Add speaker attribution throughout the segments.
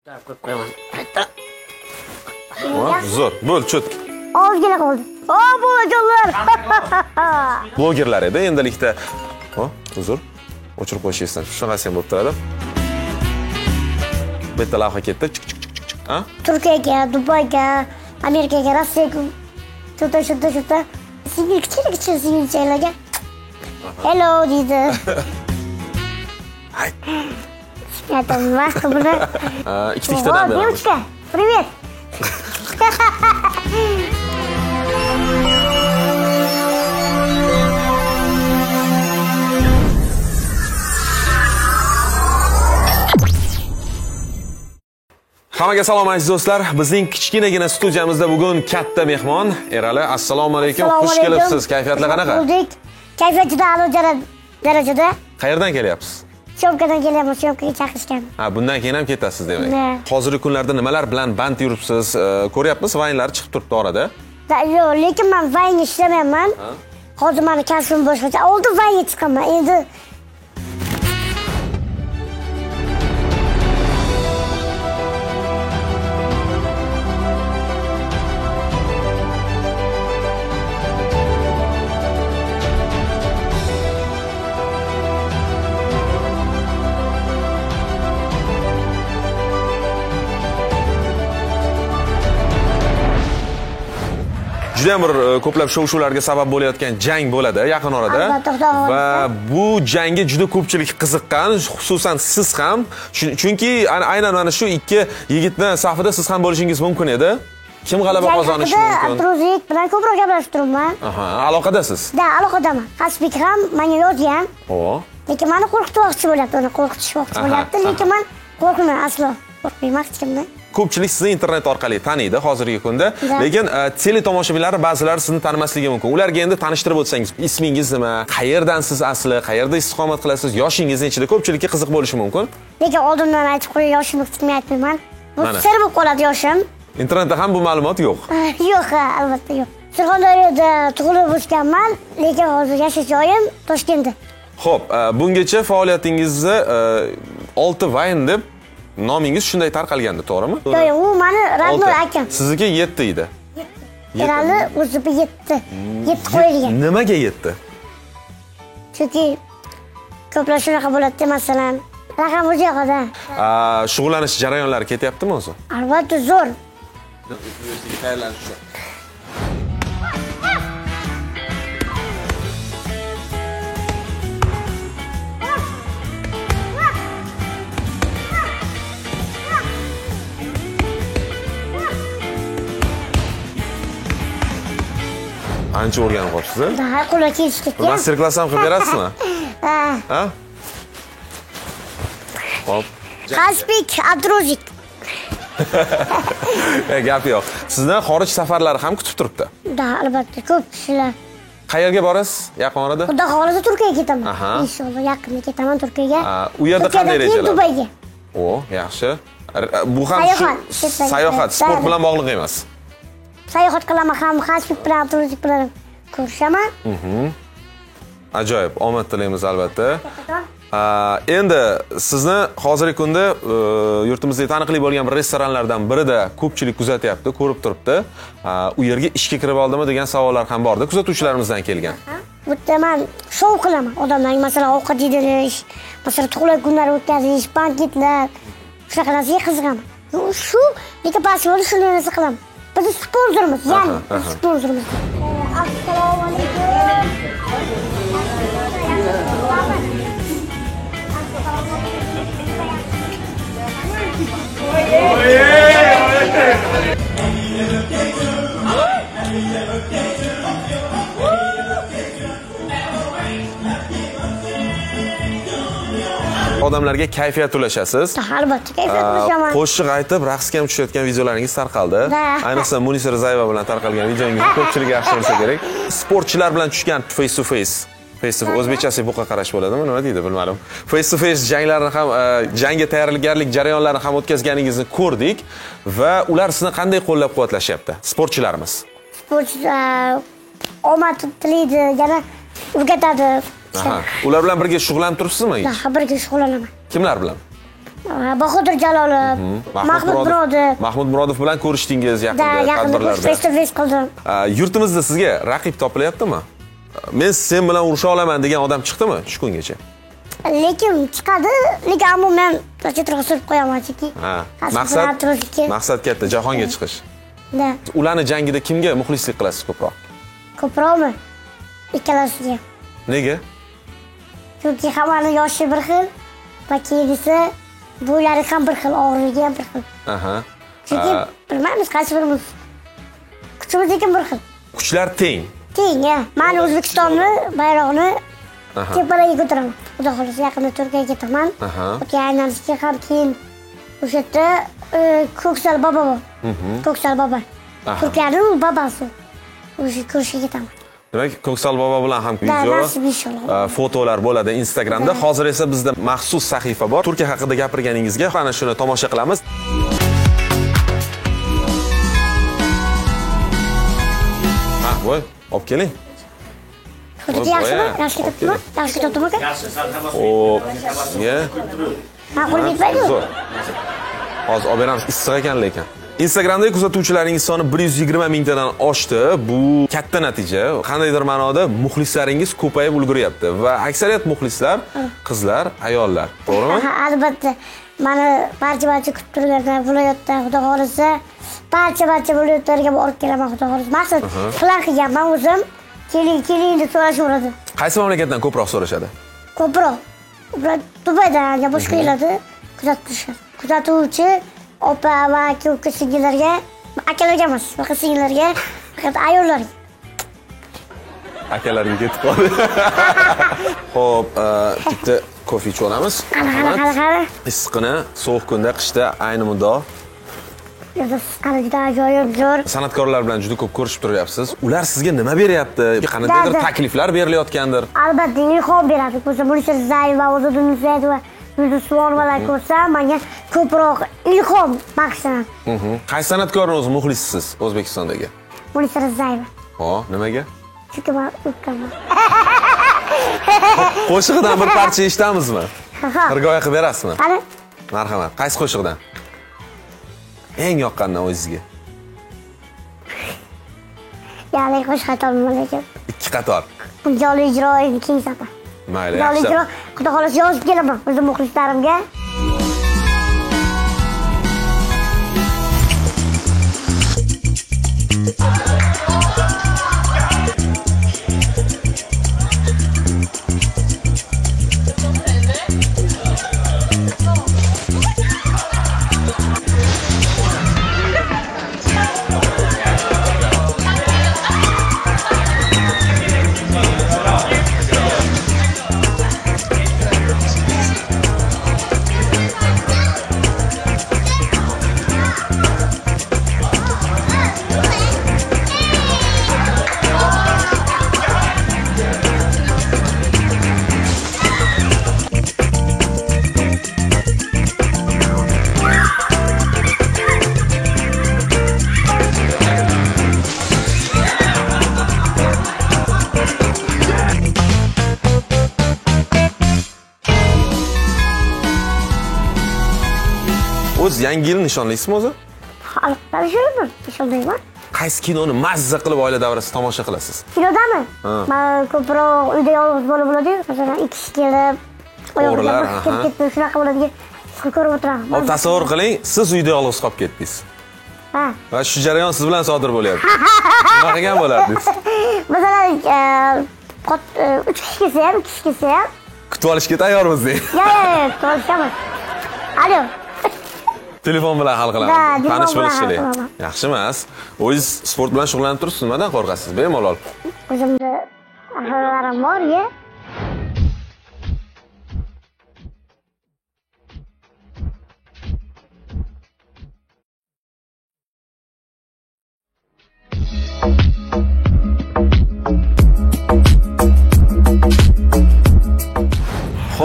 Speaker 1: Qo'yib qo'yaman.
Speaker 2: Zo'r. Bo'l, cho'tk.
Speaker 1: Ozgina qoldi. Bo'lajonlar.
Speaker 2: Blogerlar edi, endilikda. Uzr. O'chirib qo'yishingizdan. Shunaqasi ham bo'lib turadi. Bitta lavha ketdi. Ha?
Speaker 1: Turkiyaga, Dubayga, Amerikaga, Rossiyaga. Shunta. Kichik singilchalarga. Hello deydi.
Speaker 2: Hay.
Speaker 1: Aytam vaqti buni.
Speaker 2: Ikkitadan beramiz.
Speaker 1: Девочка, привет.
Speaker 2: Hammaga salom aziz do'stlar. Bizning kichkinagina studiyamizda bugun katta mehmon Erali. Assalomu alaykum. Xush kelibsiz. Kayfiyatlar qanaqa?
Speaker 1: Kayfiyat juda a'lo darajada.
Speaker 2: Qayerdan kelyapsiz?
Speaker 1: Syomkadan kelyapmiz, syomkaga chaqirishgan.
Speaker 2: Ha, bundan keyin ham ketasiz demak. Hozirgi kunlarda nimalar bilan band yuribsiz? Ko'ryapmiz, vaynlar chiqib turibdi orada.
Speaker 1: Yo'q, lekin men vaynga ishlamayman. Hozir meni kasbim boshqacha. Oldin vaynga chiqaman. Endi
Speaker 2: juda ham bir ko'plab shov-shuvlarga sabab bo'layotgan jang bo'ladi yaqin orada. Va bu jangga juda ko'pchilik qiziqqan, xususan siz ham. Chunki aynan mana shu ikki yigitning safida siz ham bo'lishingiz mumkin edi. Kim g'alaba qozonishi mumkin?
Speaker 1: Abdurozek bilan ko'proq gaplashib turibman.
Speaker 2: Aha, aloqadasiz.
Speaker 1: Da, aloqadaman. Hasbik ham menga yozgan. Lekin meni qo'rqitmoqchi bo'lyapti, uni qo'rqitishmoqchi bo'lyapti, lekin men qo'rqmayman aslo. Qo'rqmayman hech kimdan.
Speaker 2: Ko'pchilik sizni internet orqali taniydi hozirgi kunda, lekin teletomoshabinlar ba'zilari sizni tanimasligi mumkin. Ularga endi tanishtirib o'tsangiz, ismingiz nima, qayerdansiz asli, qayerda istiqomat qilasiz, yoshingiz nechida, ko'pchilikka qiziq bo'lishi mumkin.
Speaker 1: Lekin oldindan aytib qo'ying, yoshimni kutmay aytmayman. Bu sir bo'lib qoladi yoshim.
Speaker 2: Internetda ham bu ma'lumot yo'q.
Speaker 1: Yo'q, albatta yo'q. Surxondaryoda tug'ilib o'sganman, lekin hozir yashash joyim Toshkentda.
Speaker 2: Xo'p, bungacha faoliyatingizni 6 vayn deb nomingiz shunday tarqalgandi, to'g'rimi?
Speaker 1: Yo'q, u meni radnoy akam.
Speaker 2: Sizniki 7 edi.
Speaker 1: Erali o'ziga 7. 7 qo'yilgan.
Speaker 2: Nimaga 7?
Speaker 1: Chunki ko'plar shunaqa bo'ladi, masalan, raqam o'zi yoqada.
Speaker 2: Shug'ullanish jarayonlari ketyaptimi o'zi?
Speaker 1: Albatta zo'r.
Speaker 2: Ancha o'rganib qolibsiz-a?
Speaker 1: Ha, qo'lga kelishdik.
Speaker 2: Master-klass ham qilib berasizmi? Ha? Xo'p.
Speaker 1: Hasbik Abdurozek.
Speaker 2: Gap yo'q. Sizni xorij safarlari ham kutib turibdi.
Speaker 1: Da, albatta, ko'p kishilar.
Speaker 2: Qayerga borasiz yaqin orada?
Speaker 1: Xudo xolisa Turkiyaga ketaman. Inshaalloh yaqinda ketaman Turkiyaga.
Speaker 2: U yerda qanday rejalar?
Speaker 1: Dubayga.
Speaker 2: Yaxshi. Bu ham sayohat, sport bilan bog'liq emas.
Speaker 1: Sayohat qilaman ham, Hasbik bilan Abdurozek bilan ko'rishaman.
Speaker 2: Ajoyib, omad tilaymiz albatta. Endi sizni hozirgi kunda yurtimizda taniqli bo'lgan bir restoranlardan birida ko'pchilik kuzatyapti, ko'rib turibdi. U yerga ishga kirib oldimi degan savollar ham bordi, kuzatuvchilarimizdan kelgan.
Speaker 1: Bu yerda men shou qilaman. Odamlarga masalan ovqat yedirish, masalan tug'ilgan kunlar o'tkazish, banketlar, shunaqa narsaga qiziqaman. Shu lekin pasvol shunday narsa qilaman. Biz sponsorimiz, ya'ni sponsorimiz. Assalomu alaykum.
Speaker 2: Odamlarga kayfiyat ulashasiz.
Speaker 1: Albatta, kayfiyat ulashaman.
Speaker 2: Qo'shiq aytib, raqsga ham tushayotgan videolaringiz tarqaldi. Ayniqsa Munisa Rizayeva bilan tarqalgan videongizni ko'pchilik yaxshi bilsa kerak. Sportchilar bilan tushgan face to face. O'zbekchasi buqa qarash bo'ladimi? Nima deydi, bilmadim. Face to face janglarni ham, jangga tayyorgarlik jarayonlarini ham o'tkazganingizni ko'rdik va ular sizni qanday qo'llab-quvvatlashyapti? Sportchilarimiz.
Speaker 1: Sportchilar omad tilaydi, yana o'rgatadi.
Speaker 2: Ular bilan birga shug'ullanib turibsizmi?
Speaker 1: Ha, birga shug'ullanaman.
Speaker 2: Kimlar bilan?
Speaker 1: Bahodir Jalolov, Mahmud Murodov.
Speaker 2: Mahmud Murodov bilan ko'rishdingiz yaqinda
Speaker 1: yaqinda face to face qildim.
Speaker 2: Yurtimizda sizga raqib topilyaptimi? Men sen bilan urusha olaman degan odam chiqdimi shu kungacha?
Speaker 1: Lekin chiqadi, lekin ammo men chetroq surib qo'yaman chunki.
Speaker 2: Maqsad katta, jahonga chiqish.
Speaker 1: Da.
Speaker 2: Ularni jangida kimga muxlislik qilasiz ko'proq?
Speaker 1: Ko'proqmi? Ikkalasiga.
Speaker 2: Nega?
Speaker 1: Chunki hammaning yoshi bir xil, va keyingisi bo'ylari ham bir xil, og'irligi ham bir xil. Chunki bilmaymiz qaysi birimiz kuchimiz lekin bir xil.
Speaker 2: Kuchlar teng.
Speaker 1: Teng, men O'zbekistonni bayrog'ini tepalaga ko'taraman. Xudo xolasa yaqinda Turkiyaga ketaman. Turkiya aylanishga ham keyin o'sha yerda Ko'ksal bobo bor. Ko'ksal bobo. Turkiyaning babasi. O'sha ko'rishga ketaman.
Speaker 2: Demak, Ko'ksal bobo bilan ham video, fotolar bo'ladi Instagramda. Hozir esa bizda maxsus sahifa bor. Turkiya haqida gapirganingizga ana shuni tomosha qilamiz. Voy, olib keling.
Speaker 1: Foto yaxshimi? Yaxshi ketibmi? Yaxshi ketibmi? Ma'qul bitmaydi.
Speaker 2: Hozir olib beramiz, issiq ekan lekin. Instagramdagi kuzatuvchilaringiz soni 120 mingtadan oshdi. Bu katta natija. Qandaydir ma'noda muxlislaringiz ko'payib ulguryapti va aksariyat muxlislar qizlar, ayollar. To'g'rimi?
Speaker 1: Albatta. Meni barcha kutib turganlar viloyatda, xudo xolasa, barcha viloyatlarga borib kelaman, xudo xolasa. Maqsad plan qilganman o'zim. Keling deb so'rashaveradi.
Speaker 2: Qaysi mamlakatdan ko'proq so'rashadi?
Speaker 1: Ko'proq. Dubaydan ya boshqa yerlarda kuzatuvchi opa va aka singillarga, akalarga emas, faqat singillarga, faqat ayollarga.
Speaker 2: Akalarga ketib qoldi. Xo'p, bitta kofe ichib olamiz.
Speaker 1: Qara.
Speaker 2: Issiqni sovuq kunda, qishda ayni muddo.
Speaker 1: Qara juda ajoyib zo'r.
Speaker 2: San'atkorlar bilan juda ko'p ko'rishib turyapsiz. Ular sizga nima beryapti? Qanaqadir takliflar berilayotgandir?
Speaker 1: Albatta, ilhom beradi. O'zi Munisa Rizayeva, Ozoda Nursaidova, Yulduz Usmonovalar ko'rsam, menga ko'proq ilhom bag'ishlanadi.
Speaker 2: Qaysi san'atkorning o'zi muxlisisiz O'zbekistondagi?
Speaker 1: Munisa Rizayeva.
Speaker 2: Nimaga?
Speaker 1: Chunki men o'tganman.
Speaker 2: Qo'shig'idan bir parcha eshitamizmi? Hirgoya qilib berasizmi?
Speaker 1: Qani?
Speaker 2: Marhamat. Qaysi qo'shig'idan? Eng yoqqandan o'zingizga.
Speaker 1: Ya'ni qo'shiq aytolmayman lekin.
Speaker 2: Ikki qator.
Speaker 1: Jonli ijro keng safar.
Speaker 2: Mayli,
Speaker 1: yaxshi. Jonli ijro, xudo xolasa yozib kelaman o'zim muxlislarimga.
Speaker 2: O'z yangi yilni nishonlaysizmi o'zi?
Speaker 1: Albatta, nishonlayman.
Speaker 2: Qaysi kinoni mazza qilib oila davrasida tomosha qilasiz?
Speaker 1: Kinodami? Men ko'proq uyda yolg'iz bo'lib bo'ladi, masalan, ikki kishi kelib,
Speaker 2: o'g'rilar,
Speaker 1: shunaqa bo'ladi, ko'rib o'tiraman.
Speaker 2: Hop, tasavvur qiling, siz uyda yolg'iz qolib ketdingiz. Va shu jarayon siz bilan sodir bo'lyapti. Nima qilgan bo'lardingiz?
Speaker 1: Masalan, 3 kishi kelsa ham, 2 kishi kelsa ham
Speaker 2: kutib olishga tayyormiz deng.
Speaker 1: Yo'q, kutib olishamiz. Alo.
Speaker 2: Telefon bilan hal qilamiz. Tanish bo'lishchilik. Yaxshi emas. O'zingiz sport bilan shug'ullanib turibsiz, nimadan qo'rqasiz? Bemalol.
Speaker 1: O'zimda ahvollarim bor-ya.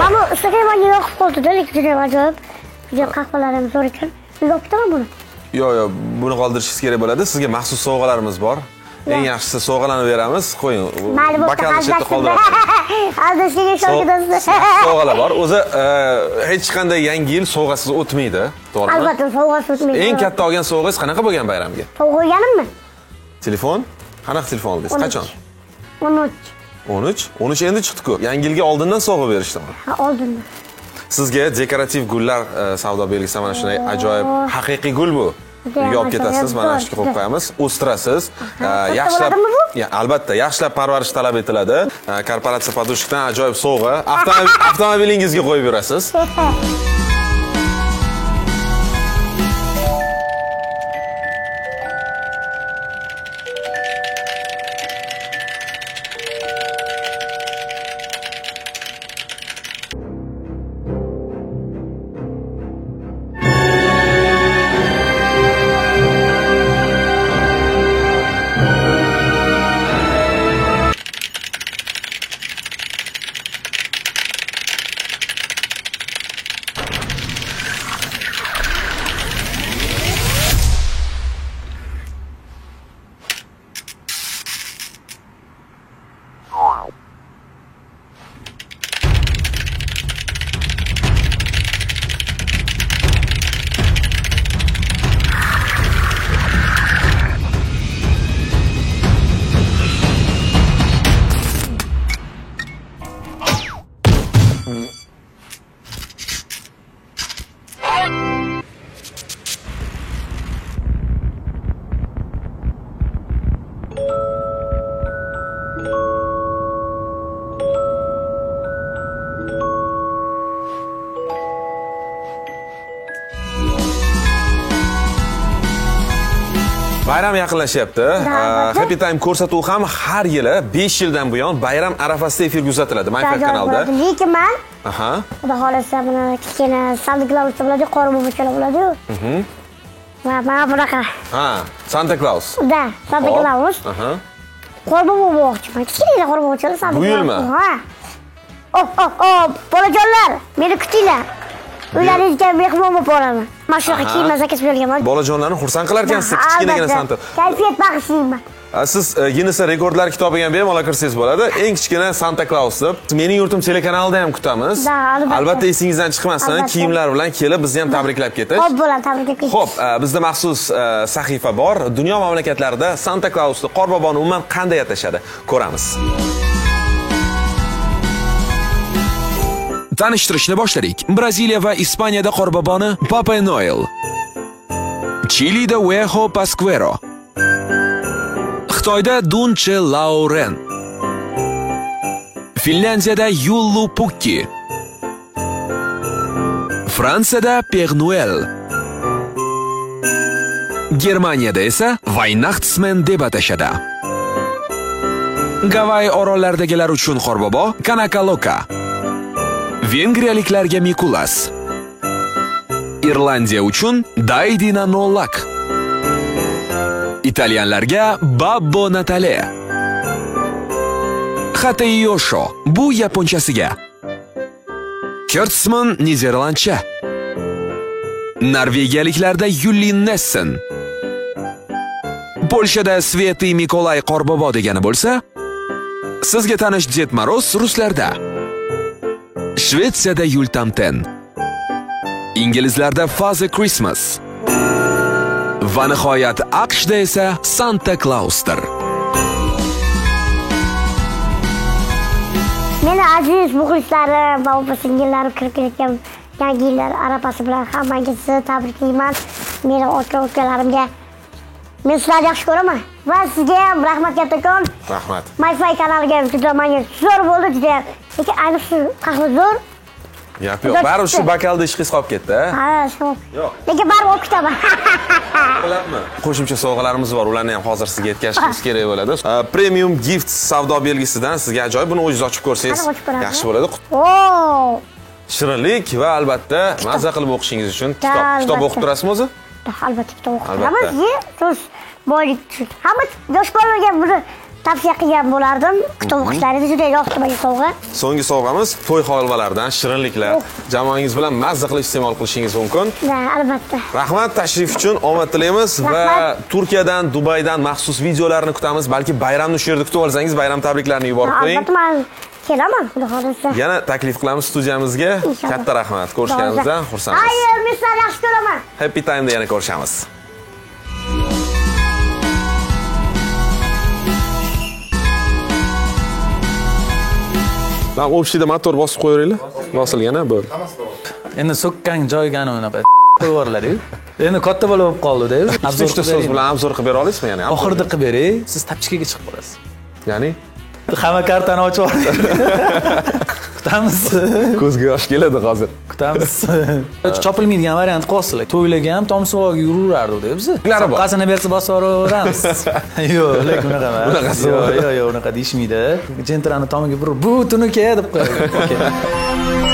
Speaker 1: Mana Instagramga yoqib qoldi-da, lekin juda ajoyib. Juda qahvalarim zo'r ekan. Yopib ketaman buni.
Speaker 2: Yo'q, buni qoldirishingiz kerak bo'ladi. Sizga maxsus sovg'alarimiz bor. Eng yaxshisi sovg'alarni beramiz. Qo'ying. Bokalni chetda qoldiramiz.
Speaker 1: Aldashga shogird.
Speaker 2: Sovg'alar bor. O'zi hech qanday yangi yil sovg'asiz o'tmaydi, to'g'rimi?
Speaker 1: Albatta, sovg'asiz o'tmaydi.
Speaker 2: Eng katta olgan sovg'angiz qanaqa bo'lgan bayramga?
Speaker 1: Sovg'a olganimmi?
Speaker 2: Telefon? Qanaqa telefon oldingiz? Qachon?
Speaker 1: 13.
Speaker 2: 13 endi chiqdi-ku. Yangi yilga oldindan sovg'a berishdimi?
Speaker 1: Ha, oldindan.
Speaker 2: Sizga dekorativ gullar savdo belgisi mana shunday ajoyib haqiqiy gul bu. Uyga olib ketasiz, mana shu qo'yib qo'yamiz, o'stirasiz. Yaxshilab, albatta, yaxshilab parvarish talab etiladi. Korporatsiya podushkdan ajoyib sovg'a avtomobilingizga qo'yib yurasiz. Bayram yaqinlashyapti. Happy Time ko'rsatuvi ham har yili 5 yildan buyon bayram arafasida efirga uzatiladi MyFact kanalida.
Speaker 1: Lekin men xudo xolasa buni kichkina Santa Claus bo'ladi, qora bo'chalar bo'ladi-ku. Va mana bunaqa.
Speaker 2: Ha, Santa Claus.
Speaker 1: Da, Santa Claus. Qora bo'moqchiman. Kichkina qora bo'chalar Santa Claus.
Speaker 2: Bu yilmi?
Speaker 1: Ha. Bolajonlar, meni kutinglar. Uylaringizga mehmon bo'lib boraman. Mana shunaqa kiyimlar zakaz berganman.
Speaker 2: Bolajonlarni xursand qilarkansiz, kichkinagina Santa.
Speaker 1: Kayfiyat bag'ishlayman.
Speaker 2: Siz Guinness rekordlar kitobiga ham bemalol kirsangiz bo'ladi. Eng kichkina Santa Claus deb Mening yurtim telekanalida ham kutamiz. Albatta esingizdan chiqmasdan kiyimlar bilan kelib bizni ham tabriklab ketish.
Speaker 1: Xo'p, bo'ladi, tabriklab ketish.
Speaker 2: Xo'p, bizda maxsus sahifa bor. Dunyo mamlakatlarida Santa Clausni, Qorboboni umuman qanday atashadi? Ko'ramiz.
Speaker 3: Tanishtirishni boshladik. Braziliya va Ispaniyada Qorboboni Papa Noel. Chilida Huejo Pascuero. Xitoyda Dunche Lauren. Finlandiyada Yullu Pukki. Fransiyada Père Noël. Germaniyada esa Weihnachtsmann deb atashadi. Gavay orollardagilar uchun Qorbobo Kanakaloka. Vengriyaliklarga Mikulas. Irlandiya uchun Daidina Nolak. Italyanlarga Babbo Natale. Hateyosho bu yaponchasiga. Kurtzman niderlandcha. Norvegiyaliklarda Yullin Nessen. Polshada Sveti Mikolay Qorbobo degani bo'lsa, sizga tanish Ded Moroz ruslarda. Shvetsiyada Yultamten. Inglizlarda Father Christmas. Va nihoyat AQShda esa Santa Clausdir.
Speaker 1: Meni aziz muxlislarim va opa-singillarim kirib kelayotgan yangi yillar arafasi bilan hammangizni tabriklayman. Meni aka-ukalarimga men sizlarni yaxshi ko'raman. Va sizga ham rahmat kattakon.
Speaker 2: Rahmat.
Speaker 1: MyFact kanaliga juda menga zo'r bo'ldi, juda. Lekin ayniqsa qahva zo'r.
Speaker 2: Yo'q, baribir shu bakalda ish qilib qolib ketdi.
Speaker 1: Ha, shu.
Speaker 2: Yo'q.
Speaker 1: Lekin baribir o'qib ketaman.
Speaker 2: Biladmi? Qo'shimcha sovg'alarimiz bor, ularni ham hozir sizga yetkazishimiz kerak bo'ladi. Premium Gift savdo belgisidan sizga ajoyib, buni o'zingiz ochib ko'rsangiz yaxshi bo'ladi.
Speaker 1: Oo!
Speaker 2: Shirinlik va albatta mazza qilib o'qishingiz uchun kitob o'qib turasizmi o'zi?
Speaker 1: Albatta kitob o'qib turamiz. So'z boylik uchun. Hamma yosh bolalarga buni tavsiya qilgan bo'lardim. Kitob o'qishlaringiz juda yoqdi menga sovg'a.
Speaker 2: So'nggi sovg'amiz to'y holvalaridan shirinliklar. Jamoangiz bilan mazza qilib iste'mol qilishingiz mumkin.
Speaker 1: Da, albatta.
Speaker 2: Rahmat, tashrif uchun omad tilaymiz va Turkiyadan, Dubaydan maxsus videolarni kutamiz. Balki bayramni shu yerda kutib olsangiz, bayram tabriklarini yuborib qo'ying.
Speaker 1: Albatta, men Kelaman, xudo xohlasa.
Speaker 2: Yana taklif qilamiz studiyamizga.
Speaker 1: Inshaalloh.
Speaker 2: Katta rahmat. Ko'rishganimizdan xursandmiz.
Speaker 1: Ayol, men sizlarni yaxshi ko'raman.
Speaker 2: Happy Time'da yana ko'rishamiz. Lan общийda motor bosib qo'yaveringlar. Bosilgan-a, bo'ldi.
Speaker 4: Endi so'kkan joygani unaqa qo'yvorlar-ku. Endi katta bola bo'lib qoldi-da.
Speaker 2: Uchta so'z bilan obzor qilib bera olasizmi, ya'ni?
Speaker 4: Oxirida qilib beray, siz tapchikaga chiqib qolasiz.
Speaker 2: Ya'ni
Speaker 4: Hamma kartani ochib yubordik. Kutamiz.
Speaker 2: ko'zga yosh keladi hozir.
Speaker 4: Kutamiz. Chopilmaydigan variant qolsa, to'ylarga ham tomsuvoga yuraverardik biz. Qasini bersa bosaveramiz. Yo'q, lekin unaqa emas.
Speaker 2: Bunaqasi
Speaker 4: yo'q, unaqa deyishmaydi. Jentrani tomiga burib, bu tuniki deb qo'yadi.